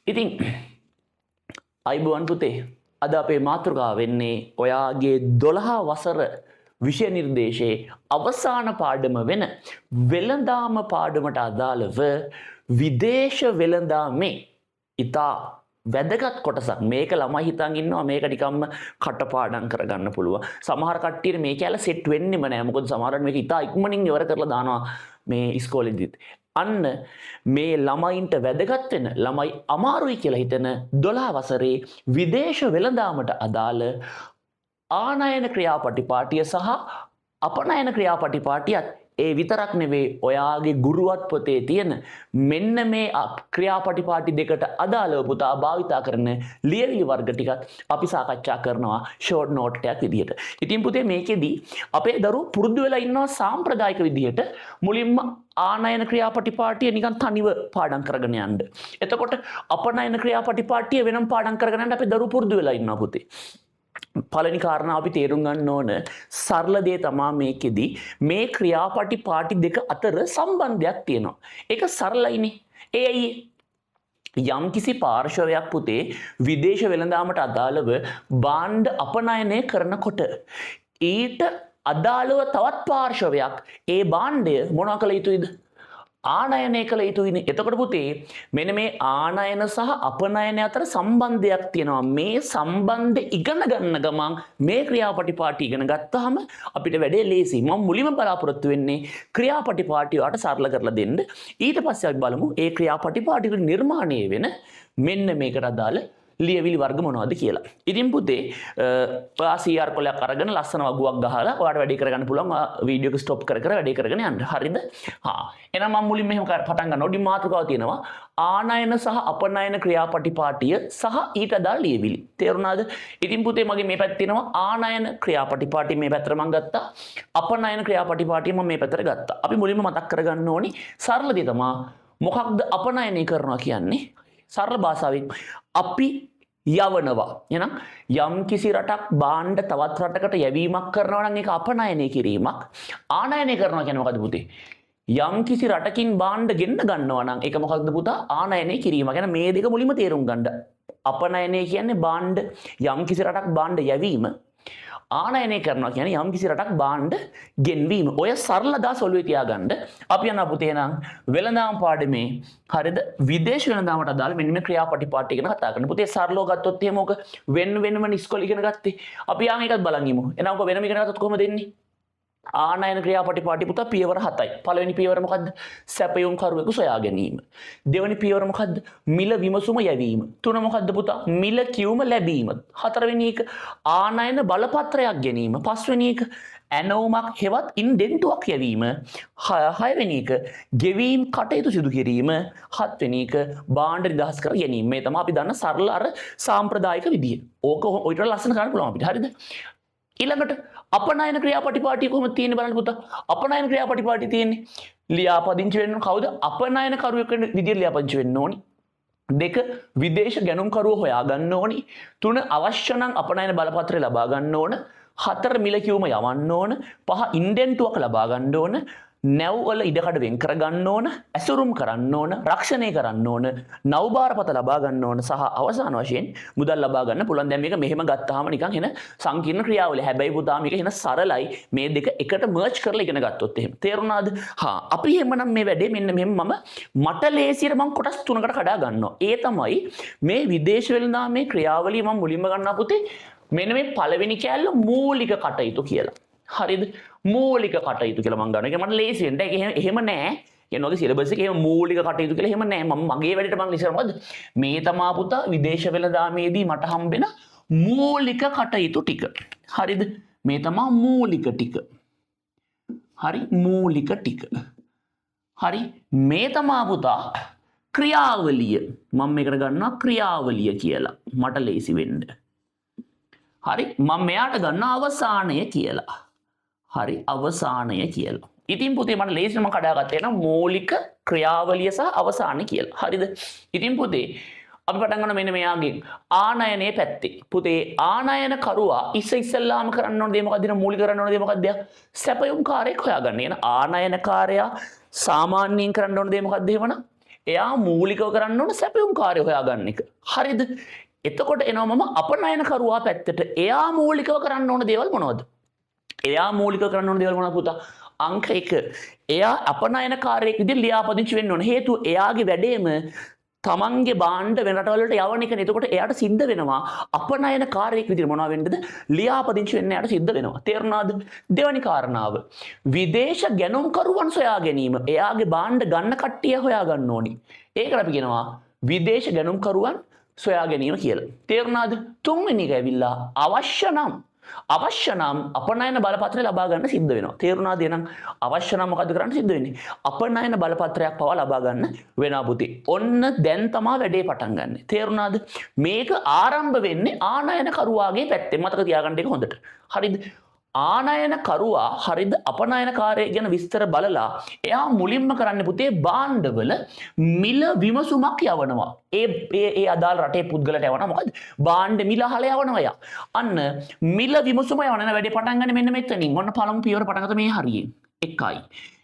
ඉතින් අයිබෝන් පුතේ අද අපේ මාතෘකාව වෙන්නේ ඔයාගේ 12 වසර විෂය නිර්දේශයේ අවසාන පාඩම වෙන වෙළඳාම පාඩමට අදාළව විදේශ වෙළඳාමේ ඉතා වැදගත් කොටසක්. මේක ළමයි හිතන් ඉන්නවා මේක නිකම්ම කටපාඩම් කරගන්න පුළුවන්. සමහර කට්ටියට මේක ඇල සෙට් වෙන්නෙම නෑ. මොකද සමහරවිට මේක ඉතා ඉක්මනින් ඉවර කරලා දානවා මේ ඉස්කෝලේදීත්. අන්න මේ ළමයින්ට වැදගත් වෙන ළමයි අමාරුයි කියලා හිතන 12 වසරේ විදේශ වෙළඳාමට අදාළ ආනයන ක්‍රියාපටිපාටිය සහ අපනයන ක්‍රියාපටිපාටියත් ඒ විතරක් නෙවෙයි ඔයාගේ ගුරුවත් පොතේ තියෙන මෙන්න මේ ක්‍රියාපටිපාටි දෙකට අදාළව පුතා භාවිතා කරන ලියවිලි වර්ග ටිකත් අපි සාකච්ඡා කරනවා ෂෝට් නෝට් එකක් විදිහට. ඉතින් පුතේ මේකෙදි අපේ දරුවෝ පුරුදු වෙලා ඉන්නවා සාම්ප්‍රදායික විදිහට මුලින්ම ආනයන ක්‍රියාපටිපාටිය නිකන් තනිව පාඩම් කරගෙන යන්න. එතකොට අපනයන ක්‍රියාපටිපාටිය වෙනම පාඩම් කරගෙන යන්න අපේ දරුවෝ පුරුදු වෙලා ඉන්නවා පුතේ. පළවෙනි කාරණා අපි තේරුම් ගන්න ඕන සරල දේ තමයි මේකෙදි මේ ක්‍රියාපටිපාටි දෙක අතර සම්බන්ධයක් තියෙනවා. ඒක සරලයිනේ. ඒ ඇයි යම් කිසි පාර්ශවයක් පුතේ විදේශ වෙළඳාමට අදාළව භාණ්ඩ අපනයනය කරනකොට ඊට අදාළව තවත් පාර්ශවයක් ඒ භාණ්ඩය මොනවා කළ යුතුයිද? ආනයනය කළ යුතුයිනේ. එතකොට පුතේ මෙන්න මේ ආනයන සහ අපනයන අතර සම්බන්ධයක් තියෙනවා. මේ සම්බන්ධය ඉගෙන ගන්න ගමන් මේ ක්‍රියාපටිපාටි ඉගෙන ගත්තාම අපිට වැඩේ ලේසියි. මම මුලින්ම බලාපොරොත්තු වෙන්නේ ක්‍රියාපටිපාටි වලට සරල කරලා දෙන්න. ඊට පස්සේ අපි බලමු ඒ ක්‍රියාපටිපාටි වල නිර්මාණය වෙන මෙන්න මේකට අදාළ ලියවිලි වර්ග මොනවද කියලා. ඉතින් පුතේ ඔයා CR කොලයක් අරගෙන ලස්සන වගුවක් ගහලා ඔයාට වැඩේ කරගන්න පුළුවන්. වීඩියෝ එක ස්ටොප් කර කර වැඩේ කරගෙන යන්න. හරිද? එහෙනම් මම මුලින්ම මෙහෙම පටන් ගන්නවා. ඔඩි මාතෘකාව තියෙනවා ආනයන සහ අපනයන ක්‍රියාපටිපාටිය සහ ඊට අදාළ ලියවිලි. තේරුණාද? ඉතින් පුතේ මගේ මේ පැත්තේ තියෙනවා ආනයන ක්‍රියාපටිපාටි මේ පැත්තට මම ගත්තා. අපනයන ක්‍රියාපටිපාටිය මම මේ පැත්තට ගත්තා. අපි මුලින්ම මතක් කරගන්න ඕනි සරල දේ තමයි මොකක්ද අපනයනය කරනවා කියන්නේ? සරල භාෂාවෙන් අපි යවනවා. එහෙනම් යම් කිසි රටක් භාණ්ඩ තවත් රටකට යැවීමක් කරනවා නම් ඒක අපනයනය කිරීමක්. ආනයනය කරනවා කියන්නේ මොකද්ද පුතේ? යම් කිසි රටකින් භාණ්ඩ ගෙන්න ගන්නවා නම් ඒක මොකක්ද පුතා? ආනයනය කිරීම. කියන්නේ මේ දෙක මුලින්ම තේරුම් ගන්න. අපනයනය කියන්නේ භාණ්ඩ යම් කිසි රටක් භාණ්ඩ යැවීම. ආනයනය කරනවා කියන්නේ යම් කිසි රටක් භාණ්ඩ ගෙන්වීම. ඔය සරල දා සොළුවේ තියාගන්න. අපි යනවා පුතේ නම් වෙළඳාම් පාඩමේ හරිද? විදේශ වෙළඳාමට අදාළ මෙන්න මේ ක්‍රියාපටිපාටි ගැන කතා කරන්න. පුතේ සරලව ගත්තොත් එහෙම ඕක වෙනම ඉස්කෝලේ ඉගෙන ගත්තේ. අපි යාම එකක් බලන් ඉමු. එහෙනම් ඔක වෙනම ඉගෙන ගත්තොත් කොහොමද දෙන්නේ? ආනයන ක්‍රියාපටිපාටි පුතා පියවර 7යි. පළවෙනි පියවර මොකද්ද? සැපයුම් කරුවෙකු සොයා ගැනීම. දෙවෙනි පියවර මොකද්ද? මිල විමසුම යැවීම. තුන මොකද්ද පුතා? මිල කියුම ලැබීම. හතරවෙනි එක ආනයන බලපත්‍රයක් ගැනීම. පස්වෙනි එක ඇනෝමක් හෙවත් ඉන්ඩෙන්ටුවක් යැවීම. හයවෙනි එක ගෙවීම් කටයුතු සිදු කිරීම. හත්වෙනි එක භාණ්ඩ නිදහස් කර ගැනීම. මේ තමයි අපි දන්න සරල අර සාම්ප්‍රදායික විදිය. ඕක ඔයිට ලස්සන කරන්න පුළුවන් අපිට. හරිද? ඊළඟට අපනයන ක්‍රියාපටිපාටිය කොහොමද තියෙන්නේ බලන්න පුතා. අපනයන ක්‍රියාපටිපාටිය තියෙන්නේ ලියාපදිංචි වෙන්න කවුද? අපනයන කරුවෙක් වෙන විදියට ලියාපදිංචි වෙන්න ඕනි. දෙක විදේශ ගැනුම් කරුව හොයා ගන්න ඕනි. තුන අවශ්‍ය නම් අපනයන බලපත්‍රය ලබා ගන්න ඕන. හතර මිල කියුම යවන්න ඕන. පහ ඉන්ඩෙන්ටුවක් ලබා ගන්න ඕන. නැව් වල ඉඩකඩ වෙන් කර ගන්න ඕන. ඇසුරුම් කරන්න ඕන. රක්ෂණය කරන්න ඕන. නෞබාරපත ලබා ගන්න ඕන සහ අවසාන වශයෙන් මුදල් ලබා ගන්න පුළුවන්. දැන් මේක මෙහෙම ගත්තාම නිකන් එන සංකීර්ණ ක්‍රියාවලිය. හැබැයි පුතා මේක එන සරලයි. මේ දෙක එකට මර්ජ් කරලා ඉගෙන ගත්තොත් එහෙම. තේරුණාද? අපි එහෙමනම් මේ වැඩේ මෙන්න මෙහෙම මම මට ලේසියට මම කොටස් තුනකට කඩා ගන්නවා. ඒ තමයි මේ විදේශ වෙළඳාමේ ක්‍රියාවලිය මම මුලින්ම ගන්නවා පුතේ. මෙන්න මේ පළවෙනි කෑල්ල මූලික කටයුතු කියලා. හරිද? මූලික කටයුතු කියලා මම ගන්නවා. ඒක මට ලේසි වෙන්න. ඒක එහෙම නෑ. කියනවාගේ සිලබස් එකේ එහෙම මූලික කටයුතු කියලා එහෙම නෑ. මම මගේ වැඩේට මම ඉස්සර මොකද? මේ තමා පුතා විදේශ වෙළඳාමේදී මට හම්බෙන මූලික කටයුතු ටික. හරිද? මේ තමා මූලික ටික. හරි මූලික ටික. හරි මේ තමා පුතා ක්‍රියාවලිය. මම මේකට ගන්නවා ක්‍රියාවලිය කියලා. මට ලේසි වෙන්න. හරි මම මෙයාට ගන්න අවසානය කියලා. හරි අවසානය කියලා. ඉතින් පුතේ මට ලේසිම කඩාගත්තේ නම් මූලික ක්‍රියාවලිය සහ අවසානය කියලා. හරිද? ඉතින් පුතේ අපි පටන් ගන්න මෙන්න මෙයාගෙන් ආනයනයේ පැත්තේ. පුතේ ආනයන කරුවා ඉස්සෙල්ලාම කරන්න ඕන දේ මොකද්ද? මූලික කරන්න ඕන දේ මොකද්ද? සැපයුම් කාර්යයක් හොයාගන්න. එන ආනයනකාරයා සාමාන්‍යයෙන් කරන්න ඕන දේ මොකද්ද එහෙමනම්? එයා මූලිකව කරන්න ඕන සැපයුම්කාරය හොයාගන්න එක. හරිද? එතකොට එනවා මම අපනයනකරුවා පැත්තට. එයා මූලිකව කරන්න ඕන දේවල් මොනවද? එයා මූලිකව කරන්න ඕන දේවල් මොනවද පුතා? අංක 1. එයා අපනයනකාරයෙක් විදිහට ලියාපදිංචි වෙන්න ඕන. හේතුව එයාගේ වැඩේම තමන්ගේ බාණ්ඩ වෙන රටවලට යවන එකනේ. එතකොට එයාට සිද්ධ වෙනවා අපනයනකාරයෙක් විදිහට මොනවා වෙන්නද? ලියාපදිංචි වෙන්න එයාට සිද්ධ වෙනවා. තේරුණාද? දෙවැනි කාරණාව. විදේශ ගැනුම්කරුවන් සොයා ගැනීම. එයාගේ බාණ්ඩ ගන්න කට්ටිය හොයා ගන්න ඕනි. ඒකට අපි කියනවා විදේශ ගැනුම්කරුවන් සොයා ගැනීම කියලා. තේරුණාද? තුන්වෙනි එක ඇවිල්ලා අවශ්‍ය නම් අපනයන බලපත්‍රය ලබා ගන්න සිද්ධ වෙනවා. තේරුණාද? එහෙනම් අවශ්‍ය නම් මොකද කරන්න සිද්ධ වෙන්නේ? අපනයන බලපත්‍රයක් පවා ලබා ගන්න වෙනවා පුතේ. ඔන්න දැන් තමයි වැඩේ පටන් ගන්න. තේරුණාද? මේක ආරම්භ වෙන්නේ ආනයනකරුවාගේ පැත්තෙන්. මතක තියාගන්න එක හොඳට. හරිද? ආනයනකරුවා හරිද අපනයනකාරය ගැන විස්තර බලලා එයා මුලින්ම කරන්න පුතේ බාණ්ඩවල මිල විමසුමක් යවනවා. ඒ අදාළ රටේ පුද්ගලට යවනවා. මොකද බාණ්ඩ මිල අහලා යවනවා යා. අන්න මිල විමසුම යවන වැඩේ පටන් ගන්න මෙන්න මෙතනින්. ඔන්න පළමු පියවර පටන් ගත්ත මේ හරියෙන්. 1යි.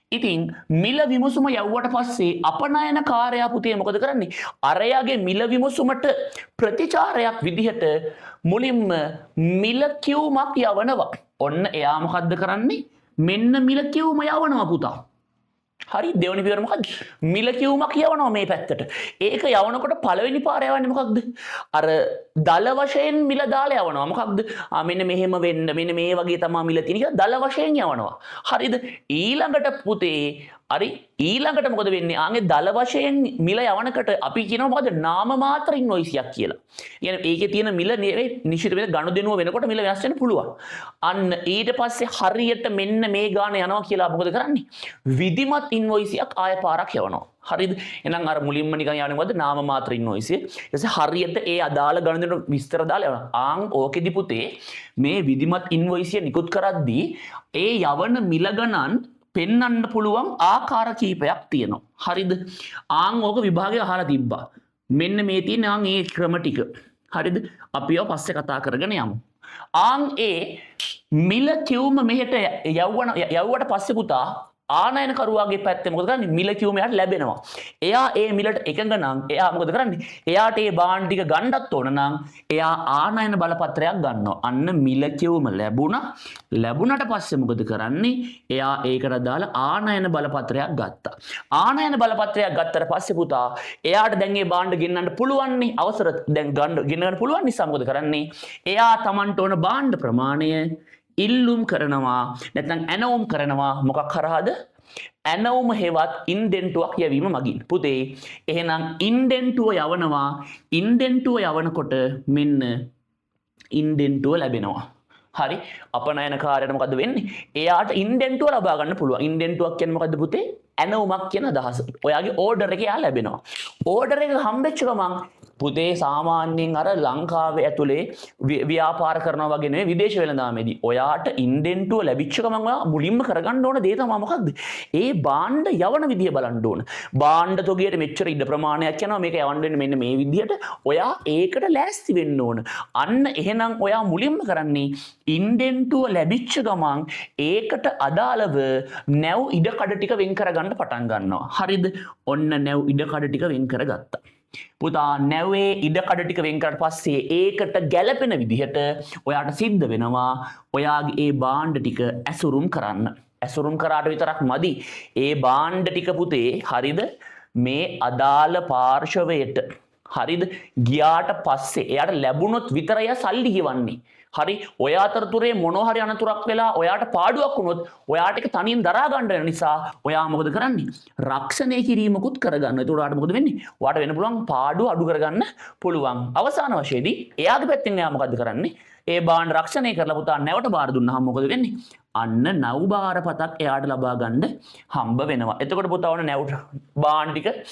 ඉතින් මිල විමසුම යවුවට පස්සේ අපනයනකාරයා පුතේ මොකද කරන්නේ? අරයාගේ මිල විමසුමට ප්‍රතිචාරයක් විදිහට මුලින්ම මිල කියුමක් යවනවා. ඔන්න එයා මොකද්ද කරන්නේ? මෙන්න මිල කියුම යවනවා පුතා. හරි. දෙවෙනි පියවර මොකද්ද? මිල කියුමක් යවනවා මේ පැත්තට. ඒක යවනකොට පළවෙනි පාර යවන්නේ මොකක්ද? අර දල වශයෙන් මිල දාලා යවනවා. මොකක්ද? මෙන්න මෙහෙම වෙන්න මෙන්න මේ වගේ තමයි මිල තියෙන කියලා දල වශයෙන් යවනවා. හරිද? ඊළඟට පුතේ හරි ඊළඟට මොකද වෙන්නේ? ආන්ගේ දල වශයෙන් මිල යවනකට අපි කියනවා මොකද? නාම මාත්‍ර ඉන්වොයිසියක් කියලා. කියන්නේ ඒකේ තියෙන මිල නිශ්චිත වෙන ගනුදෙනුව වෙනකොට මිල වෙනස් වෙන්න පුළුවන්. අන්න ඊට පස්සේ හරියට මෙන්න මේ ගාන යනවා කියලා මොකද කරන්නේ? විධිමත් ඉන්වොයිසියක් ආය පාරක් යවනවා. හරිද? එහෙනම් අර මුලින්ම නිකන් යවන්නේ මොකද? නාම මාත්‍ර ඉන්වොයිසිය. ඊටසේ හරියට ඒ අදාළ ගනුදෙනු විස්තර දාලා යවනවා. ආන් ඕකෙදි පුතේ මේ විධිමත් ඉන්වොයිසිය නිකුත් කරද්දී ඒ යවන මිල ගණන් පෙන්වන්න පුළුවන් ආකාර කීපයක් තියෙනවා. හරිද? ආන් ඕක විභාගය අහලා තිබ්බා. මෙන්න මේ තියෙන ආන් ඒ ක්‍රම ටික. හරිද? අපි ඒවා පස්සේ කතා කරගෙන යමු. ආන් ඒ මිල කියුම මෙහෙට යවුවට පස්සේ පුතා ආනයනකරුවාගේ පැත්තේ මොකද කරන්නේ? මිල කියුම එයාට ලැබෙනවා. එයා ඒ මිලට එකඟ නම් එයා මොකද කරන්නේ? එයාට ඒ බාණ්ඩ ටික ගන්නත් ඕන නම් එයා ආනයන බලපත්‍රයක් ගන්නවා. අන්න මිල කියුම ලැබුණා. ලැබුණට පස්සේ මොකද කරන්නේ? එයා ඒකට දාලා ආනයන බලපත්‍රයක් ගත්තා. ආනයන බලපත්‍රයක් ගත්තට පස්සේ පුතා එයාට දැන් මේ බාණ්ඩ ගෙන්නන්න පුළුවන් නේ. අවසර දැන් ගෙන්නන්න පුළුවන් නිසා මොකද කරන්නේ? එයා Tamanට ඕන බාණ්ඩ ප්‍රමාණය ඉල්ලුම් කරනවා. නැත්නම් ඇනවුම් කරනවා. මොකක් කරාද? ඇනවුම හේවත් ඉන්ඩෙන්ටුවක් යවීම මගින්. පුතේ එහෙනම් ඉන්ඩෙන්ටුව යවනවා. ඉන්ඩෙන්ටුව යවනකොට මෙන්න ඉන්ඩෙන්ටුව ලැබෙනවා. හරි. අපනයනකාරයට මොකද වෙන්නේ? එයාට ඉන්ඩෙන්ටුව ලබා ගන්න පුළුවන්. ඉන්ඩෙන්ටුවක් කියන්නේ මොකද්ද පුතේ? ඇනවුමක් කියන අදහස. ඔයාගේ ඕඩර් එක එයා ලැබෙනවා. ඕඩර් එක හම්බෙච්ච ගමන් පුතේ සාමාන්‍යයෙන් අර ලංකාවේ ඇතුලේ ව්‍යාපාර කරනවා වගේ නෙවෙයි විදේශ වෙළඳාමේදී. ඔයාට ඉන්ඩෙන්ටුව ලැබිච්ච ගමන් ඔයා මුලින්ම කරගන්න ඕන දේ තමයි මොකක්ද? ඒ බාණ්ඩ යවන විදිය බලන්න ඕන. බාණ්ඩ තොගයට මෙච්චර ඉඩ ප්‍රමාණයක් යනවා මේක යවන්න වෙන්නේ මෙන්න මේ විදියට. ඔයා ඒකට ලෑස්ති වෙන්න ඕන. අන්න එහෙනම් ඔයා මුලින්ම කරන්නේ ඉන්ඩෙන්ටුව ලැබිච්ච ගමන් ඒකට අදාළව නැව් ඉඩකඩ ටික වෙන් කරගන්න පටන් ගන්නවා. හරිද? ඔන්න නැව් ඉඩකඩ ටික වෙන් කරගත්තා. පුතා නැවේ ඉඩකඩ ටික වෙන් කරලා පස්සේ ඒකට ගැළපෙන විදිහට ඔයාට සිද්ධ වෙනවා ඔයාගේ ඒ බාණ්ඩ ටික ඇසුරුම් කරන්න. ඇසුරුම් කරාට විතරක් මදි. ඒ බාණ්ඩ ටික පුතේ හරිද මේ අදාළ පාර්ශවයට හරිද ගියාට පස්සේ එයාට ලැබුණොත් විතරයි සල්ලි ගෙවන්නේ. හරි ඔය අතරතුරේ මොනවා හරි අනතුරක් වෙලා ඔයාට පාඩුවක් වුණොත් ඔයාට ඒක තනියෙන් දරා ගන්න වෙන නිසා ඔයා මොකද කරන්නේ? රක්ෂණය කිරීමකුත් කරගන්න. ඒකට ඔයාට මොකද වෙන්නේ? ඔයාට වෙන්න පුළුවන් පාඩුව අඩු කරගන්න පුළුවන්. අවසාන වශයෙන්දී එයාගේ පැත්තෙන් එයා මොකද කරන්නේ? ඒ බාණ්ඩ රක්ෂණය කරලා පුතා නැවට බාර දුන්නාම මොකද වෙන්නේ? අන්න නව් බාරපතක් එයාට ලබා ගන්න හම්බ වෙනවා. එතකොට පුතා ඔන්න නැවට බාණ්ඩ ටික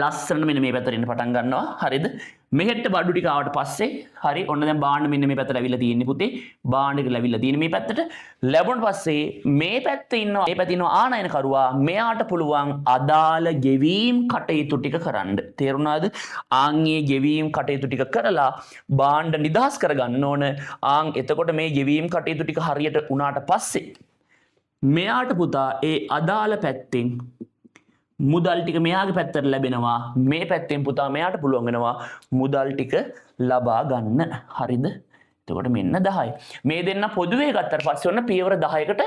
ලස්සනට මෙන්න මේ පැත්තට එන්න පටන් ගන්නවා. හරිද? මෙහෙට බඩු ටික ආවට පස්සේ හරි ඔන්න දැන් බාණ්ඩ මෙන්න මේ පැත්තට ඇවිල්ලා තියෙන්නේ පුතේ. බාණ්ඩ එක ලැබිලා තියෙන්නේ මේ පැත්තට. ලැබුණ පස්සේ මේ පැත්තේ ඉන්නවා මේ පැත්තේ ඉන්නවා ආනයනකරුවා. මෙයාට පුළුවන් අදාළ ගෙවීම් කටයුතු ටික කරන්න. තේරුණාද? ආන්ගේ ගෙවීම් කටයුතු ටික කරලා බාණ්ඩ නිදහස් කරගන්න ඕන. ආන් එතකොට මේ ගෙවීම් කටයුතු ටික හරියට උනාට පස්සේ මෙයාට පුතා ඒ අදාළ පැත්තෙන් මුදල් ටික මෙයාගේ පැත්තට ලැබෙනවා. මේ පැත්තෙන් පුතා මෙයාට පුළුවන් වෙනවා මුදල් ටික ලබා ගන්න. හරිද? එතකොට මෙන්න 10යි. මේ දෙන්න පොදුවේ ගත්තට පස්සේ ඔන්න පියවර 10කට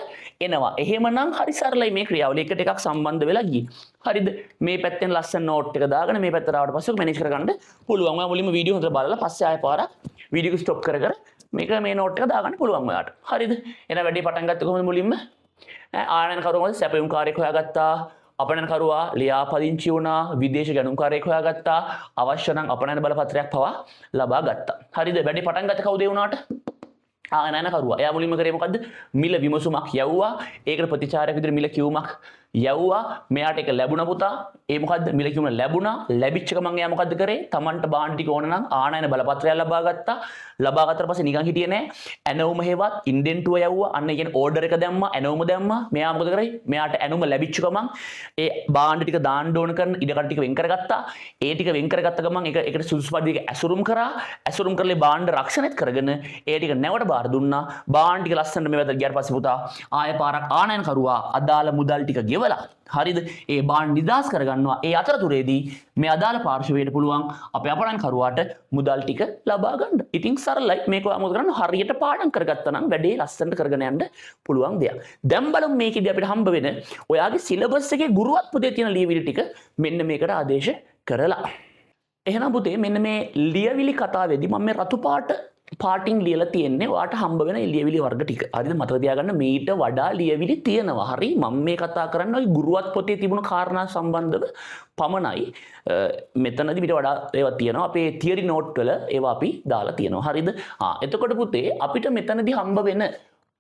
එනවා. එහෙමනම් හරි සරලයි මේ ක්‍රියාවලිය එකට එකක් සම්බන්ධ වෙලා ගියේ. හරිද? මේ පැත්තෙන් ලස්සන නෝට් එක දාගෙන මේ පැත්තට ආවට පස්සේ ඔක මැනේජ් කරගන්න පුළුවන්. ඔයා මුලින්ම වීඩියෝ හොඳට බලලා පස්සේ ආයෙ පාරක් වීඩියෝ එක ස්ටොප් කර කර මේක මේ නෝට් එක දාගන්න පුළුවන් ඔයාට. හරිද? එහෙනම් වැඩි පටන් ගත්තේ කොහොමද මුලින්ම? ආනයන කරුවම සැපයුම්කාරයෙක් හොයාගත්තා. අපනයනකරුවා ලියාපදිංචි වුණා. විදේශ ගැනුම්කාරයෙක් හොයාගත්තා. අවශ්‍ය නම් අපනයන බලපත්‍රයක් පවා ලබා ගත්තා. හරිද? වැඩි පටන් ගත්තේ කවුද ඒ වුණාට? ආනයනකරුවා. එයා මුලින්ම කරේ මොකද්ද? මිල විමසුමක් යවුවා. ඒකට ප්‍රතිචාරයක් විදිහට මිල කිව්මක් යවුවා. මෙයාට ඒක ලැබුණා පුතා. ඒ මොකද්ද? මිල කිව්ම ලැබුණා. ලැබිච්ච ගමන් එයා මොකද්ද කරේ? Tamanට බාණ්ඩ ටික ඕන නම් ආනයන බලපත්‍රයක් ලබා ගත්තා. ලබා ගත්තට පස්සේ නිකන් හිටියේ නෑ. ඇනවුම හේවත් ඉන්ඩෙන්ටුව යවුවා. අන්න කියන්නේ ඕඩර් එක දැම්මා. ඇනවුම දැම්මා. මෙයා මොකද කරේ? මෙයාට ඇනවුම ලැබිච්ච ගමන් ඒ බාණ්ඩ ටික දාන්න ඕන කරන ඉඩකඩ ටික වෙන් කරගත්තා. ඒ ටික වෙන් කරගත්ත ගමන් ඒකට සුදුසු පරිදි ඇසුරුම් කරා. ඇසුරුම් කරලා බාණ්ඩ රක්ෂණයත් කරගෙන ඒ ටික නැවට බාර දුන්නා. බාණ්ඩ ටික ලස්සනට මේ වැදට ගියාට පස්සේ පුතා ආය පාරක් ආනයන කරුවා අදාළ මුදල් ටික ගෙවලා. හරිද? ඒ බාණ්ඩ නිදාස් කරගන්නවා. ඒ අතරතුරේදී මේ අදාළ පාර්ශවයට පුළුවන් අපේ අපනයන කරුවාට මුදල් ටික ලබා ගන්න. ඉතින් සරලයි මේක මොකද කරන්න හරියට පාඩම් කරගත්තා නම් වැඩේ ලස්සනට කරගෙන යන්න පුළුවන් දෙයක්. දැන් බලමු මේකෙදි අපිට හම්බ වෙන ඔයාගේ සිලබස් එකේ ගුරුවත් පොතේ තියෙන ලියවිලි ටික මෙන්න මේකට ආදේශ කරලා. එහෙනම් පුතේ මෙන්න මේ ලියවිලි කතාවේදී මම මේ රතු පාටින් ලියලා තියෙන්නේ ඔයාට හම්බ වෙන ලියවිලි වර්ග ටික. හරිද? මතක තියාගන්න මීට වඩා ලියවිලි තියෙනවා. හරි? මම මේ කතා කරන්නේ ওই ගුරුවත් පොතේ තිබුණු කාරණා සම්බන්ධව පමණයි. මෙතනදී මීට වඩා ඒවා තියෙනවා. අපේ තියරි නෝට් වල ඒවා අපි දාලා තියෙනවා. හරිද? එතකොට පුතේ අපිට මෙතනදී හම්බ වෙන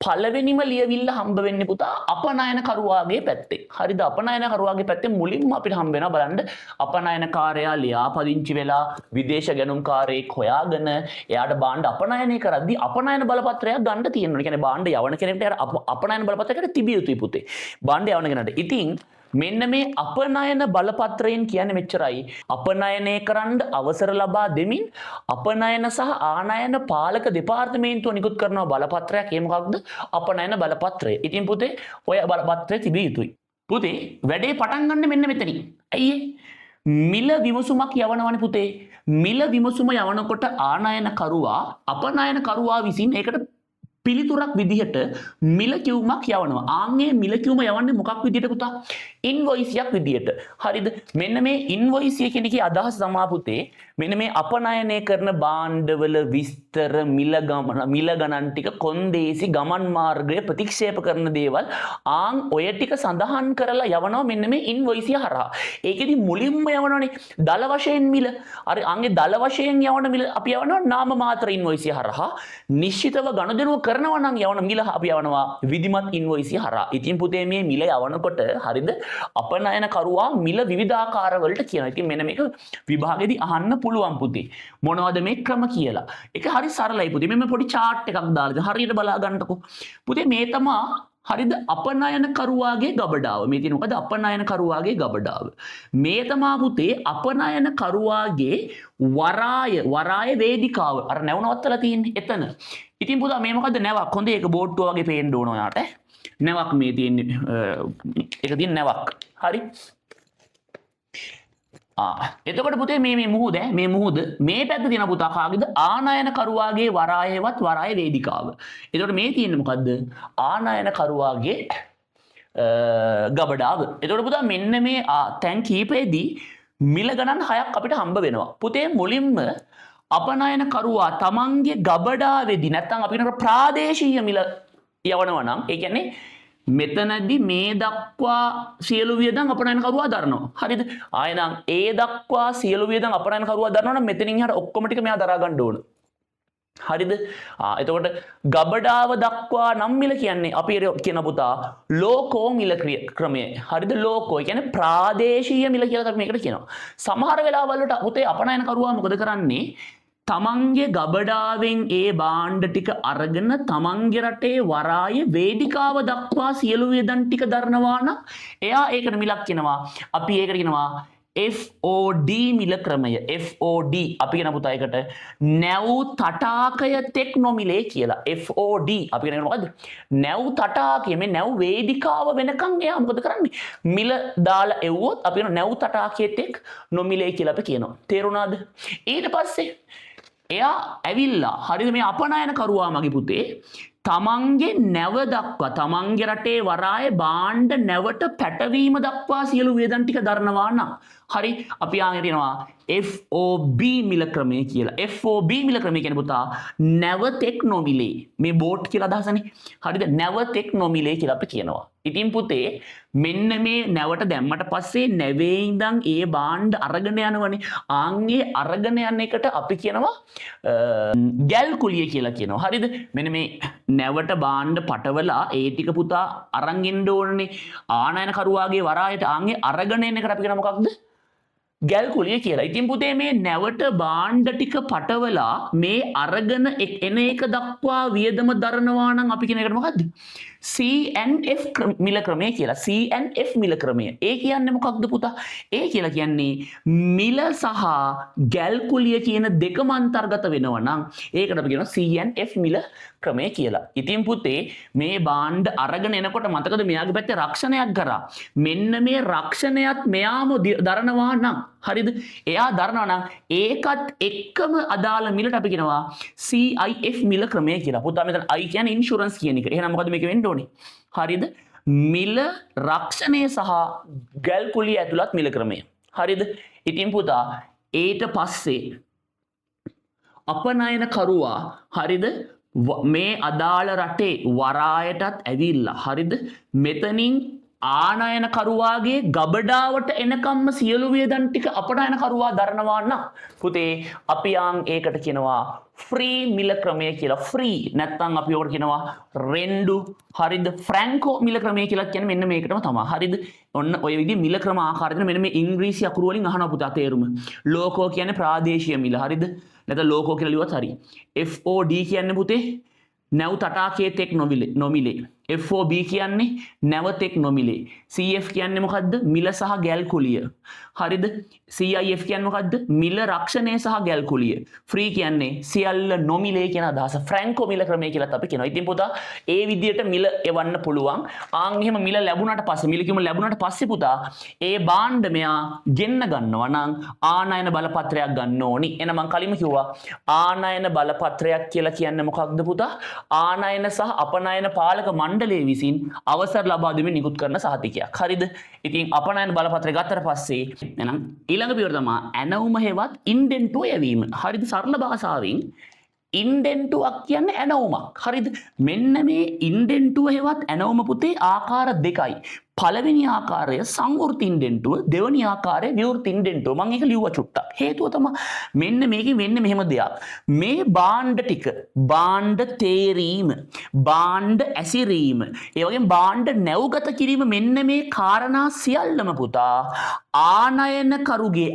පළවෙනිම ලියවිල්ල හම්බ වෙන්නේ පුතා අපනයන කරුවාගේ පැත්තේ. හරිද? අපනයන කරුවාගේ පැත්තේ මුලින්ම අපිට හම්බ වෙනවා බලන්න අපනයනකාරයා ලියාපදිංචි වෙලා විදේශ ගැනුම්කාරයෙක් හොයාගෙන එයාට බාණ්ඩ අපනයනය කරද්දී අපනයන බලපත්‍රයක් ගන්න තියෙනවා. ඒ කියන්නේ බාණ්ඩ යවන කෙනෙක්ට අපනයන බලපත්‍රයකට තිබිය යුතුයි පුතේ. බාණ්ඩ යවන කෙනාට. ඉතින් මෙන්න මේ අපනයන බලපත්‍රයෙන් කියන්නේ මෙච්චරයි. අපනයනය කරන්න අවසර ලබා දෙමින් අපනයන සහ ආනයන පාලක දෙපාර්තමේන්තුව නිකුත් කරන බලපත්‍රයක්. ඒ මොකක්ද? අපනයන බලපත්‍රය. ඉතින් පුතේ ඔය බලපත්‍රය තිබිය යුතුයි. පුතේ වැඩේ පටන් ගන්න මෙන්න මෙතනින්. ඇයි මිල විමසුමක් යවනවනේ පුතේ. මිල විමසුම යවනකොට ආනයන කරුවා අපනයන කරුවා විසින් ඒකට පිළිතුරක් විදිහට මිල කිව්මක් යවනවා. ආන්ගේ මිල කිව්ම යවන්නේ මොකක් විදිහට පුතා? ඉන්වොයිස් එකක් විදිහට. හරිද? මෙන්න මේ ඉන්වොයිස් එක කියන එකේ අදහස තමයි පුතේ මෙන්න මේ අපනයනය කරන භාණ්ඩවල විස්තර මිල ගණන් ටික කොන්දේසි ගමන් මාර්ගය ප්‍රතික්ෂේප කරන දේවල් ඔය ටික සඳහන් කරලා යවනවා මෙන්න මේ ඉන්වොයිස් එක හරහා. ඒකෙදි මුලින්ම යවනවනේ දල වශයෙන් මිල. අර ආන්ගේ දල වශයෙන් යවන මිල අපි යවනවා නාම මාත්‍ර ඉන්වොයිස් එක හරහා. නිශ්චිතව ගනුදෙනුව කරනවා නම් යවන මිල අපි යවනවා විධිමත් ඉන්වොයිස් එක හරහා. ඉතින් පුතේ මේ මිල යවනකොට හරිද? අපනයන කරුවා මිල විවිධාකාර වලට කියනවා. ඉතින් මෙන්න මේක විභාගෙදී අහන්න පුළුවන් පුතේ. මොනවද මේ ක්‍රම කියලා. ඒක හරි සරලයි පුතේ. මෙන්න පොඩි chart එකක් දාලා හරියට බලා ගන්නකො. පුතේ මේ තමයි හරිද අපනයන කරුවාගේ ගබඩාව. මේ තියෙන මොකද? අපනයන කරුවාගේ ගබඩාව. මේ තමයි පුතේ අපනයන කරුවාගේ වරාය වේදිකාව. අර නැව නවත්තලා තියෙන්නේ එතන. ඉතින් පුතා මේ මොකද්ද නැවක්? හොඳේ ඒක බෝට්ටුව වගේ පේන්න ඕන ඔයාට. නැවක් මේ තියෙන්නේ ඒක තියෙන නැවක්. හරි? එතකොට පුතේ මේ මුහුද මේ පැත්ත තියෙන පුතා කාගේද? ආනයන කරුවාගේ වරායවත් වරාය වේදිකාව. එතකොට මේ තියෙන්නේ මොකද්ද? ආනයන කරුවාගේ ගබඩාව. එතකොට පුතා මෙන්න මේ තැන් කීපෙදී මිල ගණන් 6ක් අපිට හම්බ වෙනවා. පුතේ මුලින්ම අපනයන කරුවා තමන්ගේ ගබඩාවේදී නැත්නම් අපි කියන ප්‍රාදේශීය මිල යවනවා නම් ඒ කියන්නේ මෙතනදී මේ දක්වා සියලු වියදම් අපනයන කරුවා දරනවා. හරිද? ආයෙනම් ඒ දක්වා සියලු වියදම් අපනයන කරුවා දරනවා නම් මෙතනින් එහාට ඔක්කොම ටික මෙයා දරා ගන්න ඕන. හරිද? එතකොට ගබඩාව දක්වා නම් මිල කියන්නේ අපි කියන පුතා ලෝකෝ මිල ක්‍රමය. හරිද? ලෝකෝ කියන්නේ ප්‍රාදේශීය මිල කියලා අපි මේකට කියනවා. සමහර වෙලාවල් වලට පුතේ අපනයන කරුවා මොකද කරන්නේ? තමන්ගේ ගබඩාවෙන් ඒ බාණ්ඩ ටික අරගෙන තමන්ගේ රටේ වරාය වේදිකාව දක්වා සියලු වියදම් ටික දරනවා නම් එයා ඒකට මිලක් කියනවා. අපි ඒකට කියනවා FOD මිල ක්‍රමය. FOD අපි කියන පුතා එකට නැව් තටාකය තෙක් නොමිලේ කියලා. FOD අපි කියන මොකද්ද? නැව් තටාකය මේ නැව් වේදිකාව වෙනකන් එයා මොකද කරන්නේ? මිල දාලා එව්වොත් අපි කියන නැව් තටාකයේ තෙක් නොමිලේ කියලා අපි කියනවා. තේරුණාද? ඊට පස්සේ එයා ඇවිල්ලා හරිද මේ අපනයන කරුවා මගේ පුතේ තමන්ගේ නැව දක්වා තමන්ගේ රටේ වරායේ භාණ්ඩ නැවට පැටවීම දක්වා සියලු වේදන් ටික දරනවා නම් හරි අපි ආගෙන කියනවා FOB මිල ක්‍රමය කියලා. FOB මිල ක්‍රමය කියන්නේ පුතා නැවතෙක් නොමිලේ. මේ බෝට් කියලා අදහසනේ. හරිද? නැවතෙක් නොමිලේ කියලා අපි කියනවා. ඉතින් පුතේ මෙන්න මේ නැවට දැම්මට පස්සේ නැවේ ඉඳන් ඒ භාණ්ඩ අරගෙන යනවනේ. ආන්ගේ අරගෙන යන එකට අපි කියනවා ගැල් කුලිය කියලා කියනවා. හරිද? මෙන්න මේ නැවට භාණ්ඩ පටවලා ඒ ටික පුතා අරන් ඉන්න ඕනේ. ආනයන කරුවාගේ වරායට ආන්ගේ අරගෙන එන එකට අපි කියනවා මොකක්ද? ගැල් කුලිය කියලා. ඉතින් පුතේ මේ නැවට භාණ්ඩ ටික පටවලා මේ අරගෙන එන එක දක්වා වියදම දරනවා නම් අපි කියන එකට මොකද්ද? CNF මිල ක්‍රමය කියලා. CNF මිල ක්‍රමය. ඒ කියන්නේ මොකක්ද පුතා? ඒ කියලා කියන්නේ මිල සහ ගැල් කුලිය කියන දෙකම අන්තර්ගත වෙනවා නම් ඒකට අපි කියනවා CNF මිල ක්‍රමය කියලා. ඉතින් පුතේ මේ භාණ්ඩ අරගෙන එනකොට මතකද මෙයාගේ පැත්තේ රක්ෂණයක් කරා. මෙන්න මේ රක්ෂණයත් මෙයාම දරනවා නම් හරිද? එයා දරනවා නම් ඒකත් එක්කම අදාළ මිලට අපි කියනවා CIF මිල ක්‍රමය කියලා. පුතා මෙතන I කියන්නේ ඉන්ෂුරන්ස් කියන එක. එහෙනම් මොකද මේක වෙන්න ඕනේ? හරිද? මිල රක්ෂණය සහ ගැල් කුලිය ඇතුළත් මිල ක්‍රමය. හරිද? ඉතින් පුතා ඊට පස්සේ අපනයන කරුවා හරිද? මේ අදාළ රටේ වරායටත් ඇවිල්ලා හරිද? මෙතනින් ආනයන කරුවාගේ ගබඩාවට එනකම්ම සියලු වේදන් ටික අපනයන කරුවා දරනවා නම් පුතේ අපි ඒකට කියනවා ෆ්‍රී මිල ක්‍රමය කියලා. ෆ්‍රී නැත්නම් අපි ඔකට කියනවා රෙන්ඩු හරිද? ෆ්‍රැන්කෝ මිල ක්‍රමය කියලා කියන්නේ මෙන්න මේකටම තමයි. හරිද? ඔන්න ඔය විදිහේ මිල ක්‍රම ආකාරයෙන් මෙන්න මේ ඉංග්‍රීසි අකුරු වලින් අහනවා පුතා තේරුම. ලෝකෝ කියන්නේ ප්‍රාදේශීය මිල. හරිද? නැත්නම් ලෝකෝ කියලා ලියුවත් හරි. FOD කියන්නේ පුතේ නැව් තටාකයේ තෙක් නොමිලේ. FOB කියන්නේ නැවතෙක් නොමිලේ. CF කියන්නේ මොකද්ද? මිල සහ ගැල් කුලිය. හරිද? CIF කියන්නේ මොකද්ද? මිල රක්ෂණය සහ ගැල් කුලිය. ෆ්‍රී කියන්නේ සියල්ල නොමිලේ කියන අදහස. ෆ්‍රැන්කෝ මිල ක්‍රමය කියලාත් අපි කියනවා. ඉතින් පුතා ඒ විදිහට මිල එවන්න පුළුවන්. එහෙම මිල ලැබුණාට පස්සේ මිලකීම ලැබුණාට පස්සේ පුතා ඒ භාණ්ඩ මෙයා ගෙන්න ගන්නවා නම් ආනයන බලපත්‍රයක් ගන්න ඕනි. එහෙනම් මම කලින්ම කිව්වා ආනයන බලපත්‍රයක් කියලා කියන්නේ මොකක්ද පුතා? ආනයන සහ අපනයන පාලක මණ්ඩලය විසින් අවසර ලබා දෙමින් නිකුත් කරන සහතිකයක්. හරිද? ඉතින් අපනයන බලපත්‍රය ගත්තට පස්සේ එහෙනම් ඊළඟ පියවර තමයි ඇනවුම හේවත් ඉන්ඩෙන්ටුව යැවීම. හරිද? සරල භාෂාවෙන් ඉන්ඩෙන්ටුවක් කියන්නේ ඇනවුමක්. හරිද? මෙන්න මේ ඉන්ඩෙන්ටුව හේවත් ඇනවුම පුතේ ආකාර දෙකයි. පළවෙනි ආකාරය සංවෘත ඉන්ඩෙන්ටුව, දෙවෙනි ආකාරය විවෘත ඉන්ඩෙන්ටුව. මම ඒක ලිව්වා චුට්ටක්. හේතුව තමයි මෙන්න මේකෙන් වෙන්නේ මෙහෙම දෙයක්. මේ භාණ්ඩ ටික, භාණ්ඩ තේරීම, භාණ්ඩ ඇසිරීම, ඒ වගේම භාණ්ඩ නැව්ගත කිරීම මෙන්න මේ කාරණා සියල්ලම පුතා ආනයනකරුගේ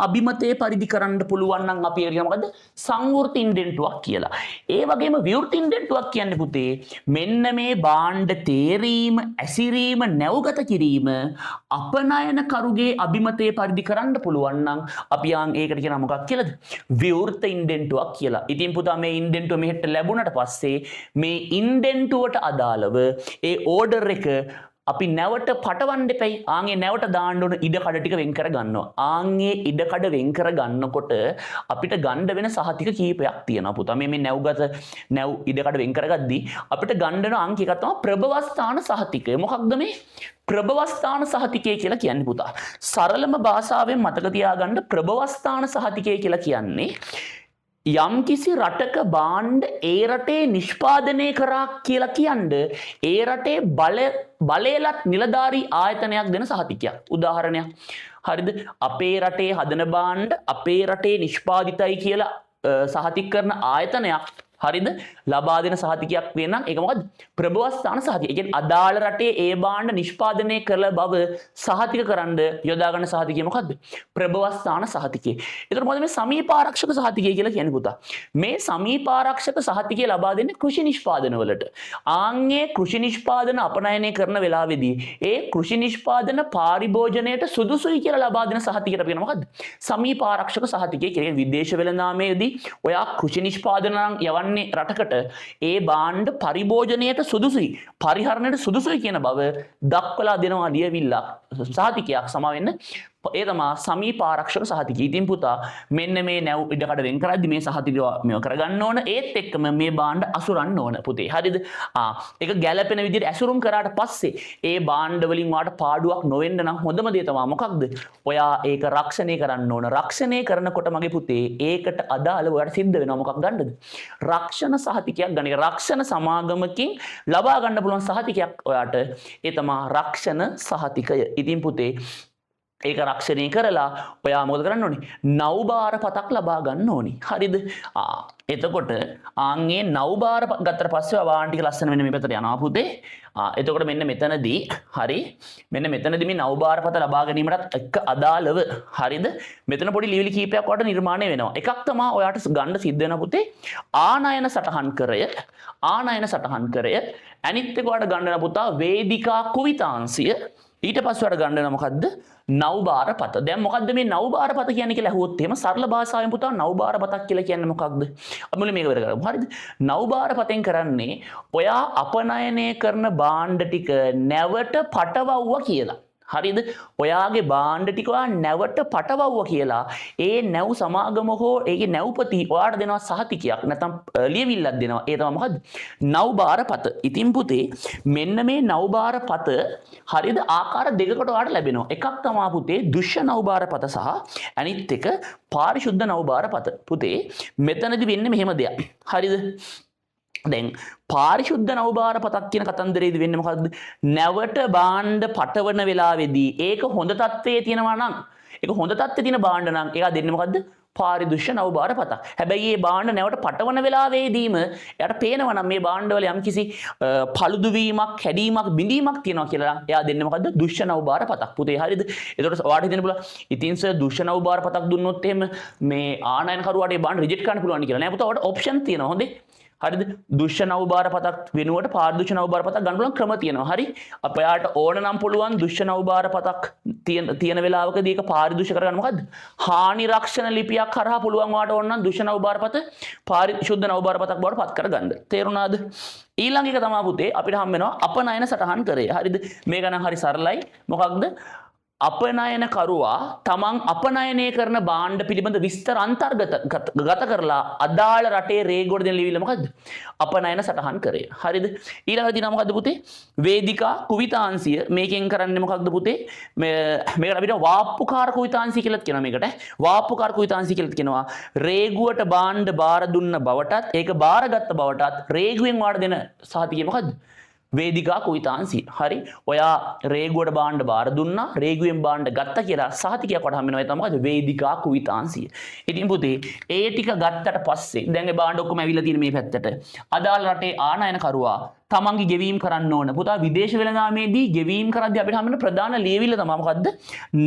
අභිමතයේ පරිදි කරන්න පුළුවන් නම් අපි ඒක මොකද්ද? සංවෘත ඉන්ඩෙන්ටුවක් කියලා. ඒ වගේම විවෘත ඉන්ඩෙන්ටුවක් කියන්නේ පුතේ මෙන්න මේ භාණ්ඩ තේරීම ඇසිරීම නැව්ගත කිරීම අපනයන කරුගේ අභිමතයේ පරිදි කරන්න පුළුවන් නම් අපි ඒකට කියනවා මොකක් කියලාද? විවෘත ඉන්ඩෙන්ටුවක් කියලා. ඉතින් පුතා මේ ඉන්ඩෙන්ටුව මෙහෙට ලැබුණට පස්සේ මේ ඉන්ඩෙන්ටුවට අදාළව ඒ ඕඩර් එක අපි නැවට පටවන්න දෙපයි. ආන්ගේ නැවට දාන්න ඕන ඉඩකඩ ටික වෙන් කර ගන්නවා. ආන්ගේ ඉඩකඩ වෙන් කර ගන්නකොට අපිට ගන්න වෙන සහතික කීපයක් තියෙනවා පුතා. මේ නැව් ඉඩකඩ වෙන් කරගද්දී අපිට ගන්න වෙන අංක එකක් තමයි ප්‍රභවස්ථාන සහතිකය. මොකක්ද මේ ප්‍රභවස්ථාන සහතිකය කියලා කියන්නේ පුතා? සරලම භාෂාවෙන් මතක තියාගන්න ප්‍රභවස්ථාන සහතිකය කියලා කියන්නේ යම්කිසි රටක භාණ්ඩ ඒ රටේ නිෂ්පාදනය කරා කියලා කියන්නේ ඒ රටේ බලයලත් නිලධාරී ආයතනයක් දෙන සහතිකයක්. උදාහරණයක්. හරිද? අපේ රටේ හදන භාණ්ඩ අපේ රටේ නිෂ්පාදිතයි කියලා සහතික කරන ආයතනයක්. හරිද? ලබා දෙන සහතිකයක් වෙනනම් ඒක මොකද්ද? ප්‍රභවස්ථාන සහතිකය. ඒ කියන්නේ අදාළ රටේ ඒ භාණ්ඩ නිෂ්පාදනය කළ බව සහතික කරන්න යොදා ගන්න සහතිකය මොකද්ද? ප්‍රභවස්ථාන සහතිකය. ඒතර මොකද මේ සමීපාරක්ෂක සහතිකය කියලා කියන්නේ පුතා? මේ සමීපාරක්ෂක සහතිකය ලබා දෙන්නේ කෘෂි නිෂ්පාදන වලට. ආන්ගේ කෘෂි නිෂ්පාදන අපනයනය කරන වෙලාවේදී ඒ කෘෂි නිෂ්පාදන පාරිභෝජනයට සුදුසුයි කියලා ලබා දෙන සහතිකයට අපි කියන මොකද්ද? සමීපාරක්ෂක සහතිකය කියන්නේ විදේශ වෙළඳාමේදී ඔයා කෘෂි නිෂ්පාදන නම් යවන්නේ රටකට ඒ භාණ්ඩ පරිභෝජනයට සුදුසුයි පරිහරණයට සුදුසුයි කියන බව දක්වලා දෙනවා ලියවිල්ලක් සහතිකයක් සම වෙන්න ඒ තමයි සමීපාරක්ෂක සහතිකය. ඉතින් පුතා මෙන්න මේ නැව් ඉඩකඩ වෙන් කරද්දි මේ සහතිකය මේව කරගන්න ඕන ඒත් එක්කම මේ භාණ්ඩ අසුරන්න ඕන පුතේ. හරිද? ඒක ගැළපෙන විදිහට ඇසුරුම් කරාට පස්සේ ඒ භාණ්ඩ වලින් වාට පාඩුවක් නොවෙන්න නම් හොඳම දේ තමයි මොකක්ද? ඔයා ඒක රක්ෂණය කරන්න ඕන. රක්ෂණය කරනකොට මගේ පුතේ ඒකට අදාළව ඔයාට සිද්ධ වෙනවා මොකක් ගන්නද? රක්ෂණ සහතිකයක් ගන්න. ඒක රක්ෂණ සමාගමකින් ලබා ගන්න පුළුවන් සහතිකයක් ඔයාට. ඒ තමයි රක්ෂණ සහතිකය. ඉතින් පුතේ ඒක රක්ෂණය කරලා ඔයා මොකද කරන්න ඕනි? නෞබාර පතක් ලබා ගන්න ඕනි. හරිද? එතකොට ආන්ගේ නෞබාර ගත්තට පස්සේ වාහන ටික ලස්සන වෙන මේ පැත්තට යනවා පුතේ. එතකොට මෙන්න මෙතනදී හරි මෙන්න මෙතනදී මේ නෞබාර පත ලබා ගැනීමටත් එක්ක අදාළව හරිද? මෙතන පොඩි ලියවිලි කීපයක් වට නිර්මාණය වෙනවා. එකක් තමයි ඔයාට ගන්න සිද්ධ වෙන පුතේ ආනයන සටහන් කරය. ආනයන සටහන් කරය. අනිත් එක ඔයාට ගන්න පුතා වේදිකා කුවිතාංශය. ඊට පස්සේ ඔයාට ගන්න මොකද්ද? නෞබාර පත. දැන් මොකද්ද මේ නෞබාර පත කියන්නේ කියලා අහුවොත් එහෙම සරල භාෂාවෙන් පුතා නෞබාර පතක් කියලා කියන්නේ මොකක්ද? අපි මුලින් මේක වෙර කරමු. හරිද? නෞබාර පතෙන් කරන්නේ ඔයා අපනයනය කරන භාණ්ඩ ටික නැවට පටවවුවා කියලා. හරිද? ඔයාගේ භාණ්ඩ ටික ඔයා නැවට පටවවුවා කියලා ඒ නැව් සමාගම හෝ ඒකේ නැව්පති ඔයාට දෙනවා සහතිකයක් නැත්නම් ලියවිල්ලක් දෙනවා. ඒ තමයි මොකද්ද? නෞබාර පත. ඉතින් පුතේ මෙන්න මේ නෞබාර පත හරිද ආකාර දෙකකට ඔයාට ලැබෙනවා. එකක් තමයි පුතේ දුෂ්‍ය නෞබාර පත සහ අනිත් එක පාරිශුද්ධ නෞබාර පත. පුතේ මෙතනදි වෙන්නේ මෙහෙම දෙයක්. හරිද? දැන් පාරිශුද්ධ නෞබාර පතක් කියන කතන්දරේදී වෙන්නේ මොකද්ද? නැවට භාණ්ඩ පටවන වෙලාවේදී ඒක හොඳ තත්ත්වයේ තියෙනවා නම් ඒක හොඳ තත්ත්වයේ තියෙන භාණ්ඩ නම් ඒක දෙන්නේ මොකද්ද? පාරිදුෂ්‍ය නෞබාර පතක්. හැබැයි මේ භාණ්ඩ නැවට පටවන වෙලාවේදීම එයාට පේනවා නම් මේ භාණ්ඩවල යම්කිසි පළුදු වීමක්, කැඩීමක්, බිඳීමක් තියෙනවා කියලා එයා දෙන්නේ මොකද්ද? දුෂ්‍ය නෞබාර පතක්. පුතේ හරියද? ඒතකොට ඔයාට හිතෙන්න පුළුවන් ඉතින් සර් දුෂ්‍ය නෞබාර පතක් දුන්නොත් එහෙම මේ ආනයන කරුවාට මේ භාණ්ඩ රිජෙක්ට් කරන්න පුළුවන් කියලා. නෑ පුතා ඔයාට ඔප්ෂන් තියෙනවා. හොඳේ. හරිද? දුෂ්‍ය නෞබාර පතක් වෙනුවට පාරිදුෂ්‍ය නෞබාර පතක් ගන්න පුළුවන් ක්‍රම තියෙනවා. හරි? අපයාට ඕන නම් පුළුවන් දුෂ්‍ය නෞබාර පතක් තියෙන වෙලාවකදී ඒක පාරිදුෂ්‍ය කරගන්න මොකද්ද? හානි රක්ෂණ ලිපියක් කරා පුළුවන් වාට ඕන නම් දුෂ්‍ය නෞබාර පත පාරිශුද්ධ නෞබාර පතක් බවට පත් කරගන්න. තේරුණාද? ඊළඟ එක තමයි පුතේ අපිට හම් වෙනවා අපනයන සටහන් කරේ. හරිද? මේක නම් හරි සරලයි. මොකක්ද? අපනයන කරුවා තමන් අපනයනය කරන භාණ්ඩ පිළිබඳ විස්තර අන්තර්ගත කරලා අදාළ රටේ රේගුවට දෙන ලියවිල්ල මොකද්ද? අපනයන සටහන් කරය. හරිද? ඊළඟට දිනා මොකද්ද පුතේ? වේදිකා කුවිතාංශය. මේකෙන් කරන්නේ මොකක්ද පුතේ? මේකට අපිට වාප්පුකාර කුවිතාංශය කියලාත් කියනවා මේකට. වාප්පුකාර කුවිතාංශය කියලාත් කියනවා. රේගුවට භාණ්ඩ බාර දුන්න බවටත් ඒක බාරගත්ත බවටත් රේගුවෙන් වාට දෙන සහතිකය මොකද්ද? වේදිකා කුවිතාංශය. හරි? ඔයා රේගුවට භාණ්ඩ බාර දුන්නා, රේගුවෙන් භාණ්ඩ ගත්තා කියලා සහතිකයක් වට හම් වෙනවා. ඒ තමයි මොකද? වේදිකා කුවිතාංශය. ඉතින් පුතේ ඒ ටික ගත්තට පස්සේ දැන් ඒ භාණ්ඩ ඔක්කොම ඇවිල්ලා තියෙන මේ පැත්තට. අදාළ රටේ ආනයන කරුවා තමන්ගේ ගෙවීම් කරන්න ඕන. පුතා විදේශ වෙළඳාමේදී ගෙවීම් කරද්දී අපිට හම් වෙන ප්‍රධාන ලියවිල්ල තමයි මොකද්ද?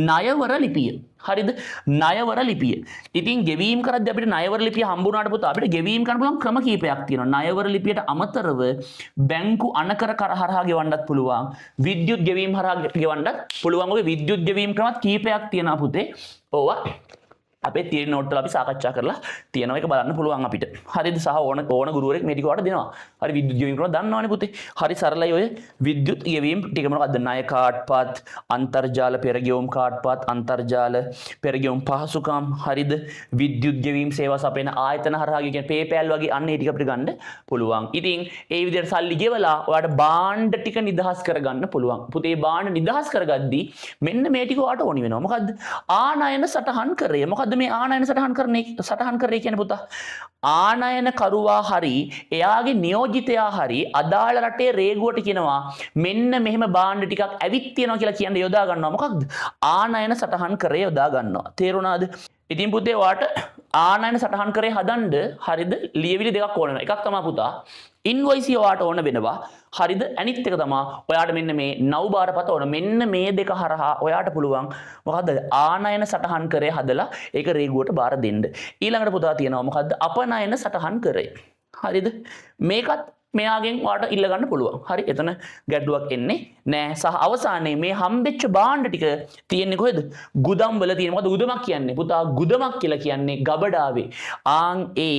ණයවර ලිපිය. හරිද? ණයවර ලිපිය. ඉතින් ගෙවීම් කරද්දී අපිට ණයවර ලිපිය හම්බුනාට පුතා අපිට ගෙවීම් කරන්න පුළුවන් ක්‍රම කීපයක් තියෙනවා. ණයවර ලිපියට අමතරව බැංකු අනකර කර හරහා ගෙවන්නත් පුළුවන්. විද්‍යුත් ගෙවීම් හරහා ගෙවන්නත් පුළුවන්. ඔය විද්‍යුත් ගෙවීම් ක්‍රමත් කීපයක් තියෙනවා පුතේ. ඕවා අපේ තියෙන නෝට් වල අපි සාකච්ඡා කරලා තියෙනවා. ඒක බලන්න පුළුවන් අපිට. හරිද? සහ ඕන ගුරුවරයෙක් මේ ටික වට දෙනවා. හරි විද්‍යුත් ගෙවීම් ක්‍රම දන්නවනේ පුතේ. හරි සරලයි ඔය විද්‍යුත් ගෙවීම් ටික මොකක්ද? ණය කාඩ්පත්, අන්තර්ජාල පෙරගෙවුම් කාඩ්පත්, අන්තර්ජාල පෙරගෙවුම් පහසුකම්. හරිද? විද්‍යුත් ගෙවීම් සේවා සපයන ආයතන හරහා කියන්නේ PayPal වගේ අන්න ඒ ටික අපිට ගන්න පුළුවන්. ඉතින් ඒ විදිහට සල්ලි ගෙවලා ඔයාලට භාණ්ඩ ටික නිදහස් කරගන්න පුළුවන්. පුතේ භාණ්ඩ නිදහස් කරගද්දී මෙන්න මේ ටික ඔයාලට ඕනි වෙනවා. මොකද්ද? ආනයන සටහන් කරේ. මොකද්ද මේ ආනයන සටහන් කරේ කියන්නේ පුතා? ආනයන කරුවා හරි එයාගේ නියෝජිතයා හරි අදාළ රටේ රේගුවට කියනවා මෙන්න මෙහෙම භාණ්ඩ ටිකක් ඇවිත් තියෙනවා කියලා කියන්නේ යොදා ගන්නවා. මොකක්ද? ආනයන සටහන් කරේ යොදා ගන්නවා. තේරුණාද? ඉතින් පුතේ ඔයාට ආනයන සටහන් කරේ හදන්න හරිද ලියවිලි දෙකක් ඕන වෙනවා. එකක් තමයි පුතා ඉන්වොයිස් ඔයාට ඕන වෙනවා. හරිද? අනිත් එක තමයි ඔයාට මෙන්න මේ නව් බාරපත ඕන. මෙන්න මේ දෙක හරහා ඔයාට පුළුවන් මොකද්ද? ආනයන සටහන් කරේ හදලා ඒක රේගුවට බාර දෙන්න. ඊළඟට පුතා තියෙනවා මොකද්ද? අපනයන සටහන් කරේ. හරිද? මේකත් මෙයාගෙන් ඔයාට ඉල්ල ගන්න පුළුවන්. හරි? එතන ගැටලුවක් එන්නේ නෑ. සහ අවසානයේ මේ හම්බෙච්ච භාණ්ඩ ටික තියෙන්නේ කොහෙද? ගුදම් වල තියෙන. මොකද ගුදමක් කියන්නේ? පුතා ගුදමක් කියලා කියන්නේ ගබඩාවේ. ආන් ඒ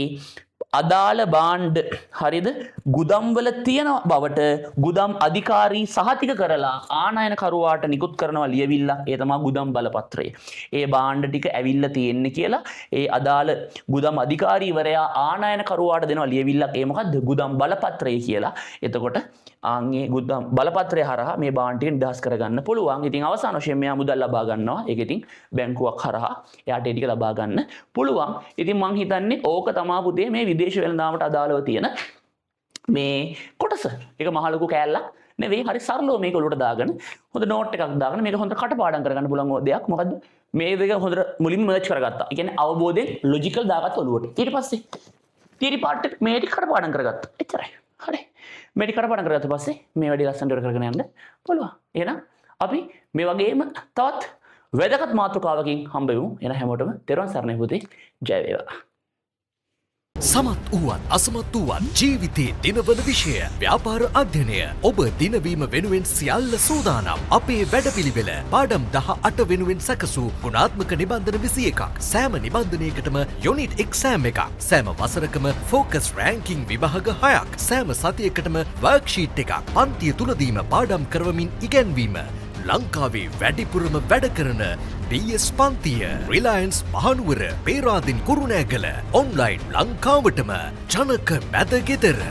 අදාළ භාණ්ඩ හරිද ගුදම් වල තියෙන බවට ගුදම් අධිකාරී සහතික කරලා ආනයන කරුවාට නිකුත් කරනවා ලියවිල්ල. ඒ තමයි ගුදම් බලපත්‍රය. ඒ භාණ්ඩ ටික ඇවිල්ලා තියෙන්නේ කියලා ඒ අදාළ ගුදම් අධිකාරීවරයා ආනයන කරුවාට දෙනවා ලියවිල්ලක්. ඒ මොකද්ද? ගුදම් බලපත්‍රය කියලා. එතකොට ආන්ගේ ගුදම් බලපත්‍රය හරහා මේ භාණ්ඩ ටික නිදහස් කරගන්න පුළුවන්. ඉතින් අවසාන වශයෙන් මෙයා මුදල් ලබා ගන්නවා. ඒක ඉතින් බැංකුවක් හරහා එයාට ඒ ටික ලබා ගන්න පුළුවන්. ඉතින් මං හිතන්නේ ඕක තමා පුතේ මේ විදේශ වෙළඳාමට අදාළව තියෙන මේ කොටස. ඒක මහ ලොකු කෑල්ලක් නෙවෙයි. හරි සරලව මේක ඔලුවට දාගෙන හොඳ නෝට් එකක් දාගෙන මේක හොඳට කටපාඩම් කරගන්න පුළුවන් දෙයක්. මොකද්ද? මේ දෙක හොඳට මුලින්ම මර්ජ් කරගත්තා. ඒ කියන්නේ අවබෝධයෙන් ලොජිකල් දාගත්ත ඔලුවට. ඊට පස්සේ තියරි පාර්ට් එක මේ ටික කටපාඩම් කරගත්තා. එච්චරයි. හරි. මේ ටික කටපාඩම් කරගත්ත පස්සේ මේ වැඩි ලස්සනට ඉවර කරගෙන යන්න පුළුවන්. එහෙනම් අපි මේ වගේම තවත් වැදගත් මාතෘකාවකින් හම්බ වෙමු. එහෙනම් හැමෝටම තෙරුවන් සරණයි පුතේ. ජය වේවා. සමත් වුවත් අසමත් වුවත් ජීවිතයේ දිනවන විෂය ව්‍යාපාර අධ්‍යයනය ඔබ දිනවීම වෙනුවෙන් සියල්ල සූදානම්. අපේ වැඩපිළිවෙල පාඩම් 18 වෙනුවෙන් සැකසූ ගුණාත්මක නිබන්ධන 21ක්. සෑම නිබන්ධනයකටම යුනිට් එක්සෑම් එකක්. සෑම වසරකම ෆෝකස් රෑන්කින් විභාග 6ක්. සෑම සතියකටම වර්ක්ෂීට් එකක්. පන්තිය තුලදීම පාඩම් කරවමින් ඉගැන්වීම. ලංකාවේ වැඩිපුරම වැඩ කරන DS පන්තිය රිලයන්ස් මහනුවර පේරාදෙණි කුරුණෑගල ඔන්ලයින් ලංකාවටම ජනක මැද ගෙදර